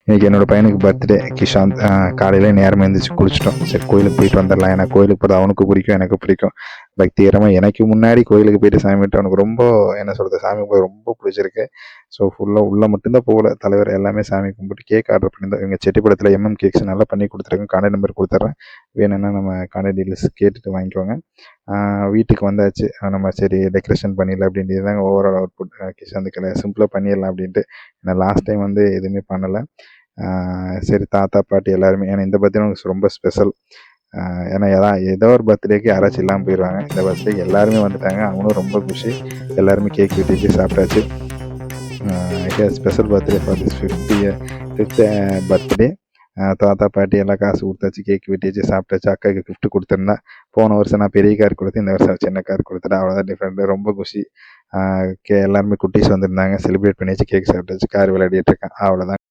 இன்றைக்கி என்னோடய பையனுக்கு பர்த்டே கிஷாந்த். காலையில் நேரமாக எழுந்திரிச்சு குளிச்சிட்டோம். சரி கோயிலுக்கு போயிட்டு வந்துடலாம். ஏன்னா கோயிலுக்கு போகிறது அவனுக்கு பிடிக்கும், எனக்கு பிடிக்கும். பக்திகரமாக எனக்கு முன்னாடி கோயிலுக்கு போயிட்டு சாமி கும்பிட்டு அவனுக்கு ரொம்ப என்ன சொல்கிறது, சாமி கும்பிட ரொம்ப பிடிச்சிருக்கு. ஸோ ஃபுல்லாக உள்ளே மட்டும்தான் போகல, தலைவர் எல்லாமே சாமி கும்பிட்டு கேக் ஆர்டர் பண்ணியிருந்தோம். எங்கள் செட்டிப்படத்தில் கேக்ஸ் நல்லா பண்ணி கொடுத்துருக்கேன். கான்டாக்ட் நம்பர் கொடுத்துட்றேன், வேணும்னா நம்ம கான்டாக்ட் டீட்டெயில்ஸ் கேட்டுட்டு வாங்கிக்கோங்க. வீட்டுக்கு வந்தாச்சு. நம்ம சரி டெக்கரேஷன் பண்ணிடலாம் அப்படின்ட்டு தாங்க ஓவரால் அவுட்புட். கிஷாந்துக்கு சிம்பிளாக பண்ணிடலாம் அப்படின்ட்டு. ஏன்னா லாஸ்ட் டைம் எதுவுமே பண்ணலை. சரி தாத்தா பாட்டி எல்லாருமே, ஏன்னா இந்த பர்த்டே எனக்கு ரொம்ப ஸ்பெஷல். ஏன்னா ஏதோ ஒரு பர்த்டேக்கு யாராச்சும் இல்லாமல் போயிடுவாங்க. இந்த பர்த்டேக்கு எல்லாருமே வந்துட்டாங்க, அவங்களும் ரொம்ப குஷி. எல்லாருமே கேக் வெட்டிட்டு சாப்பிட்டாச்சு. Special birthday for this 5th birthday. தாத்தா பாட்டி எல்லாம் காசு கொடுத்தாச்சு, கேக் வெட்டிச்சு, சாப்பிட்டாச்சு. அக்காவுக்கு கிஃப்ட் கொடுத்துருந்தேன். போன வருஷம் நான் பெரிய கார் கொடுத்து, இந்த வருஷம் சின்ன கார் கொடுத்துட்டேன். அவ்வளோதான் டிஃப்ரெண்ட். ரொம்ப குஷி. எல்லாருமே குட்டீஸ் வந்திருந்தாங்க, செலிப்ரேட் பண்ணியாச்சு, கேக் சாப்பிட்டாச்சு, கார் விளையாடிட்டு இருக்கேன். அவ்வளோதான்.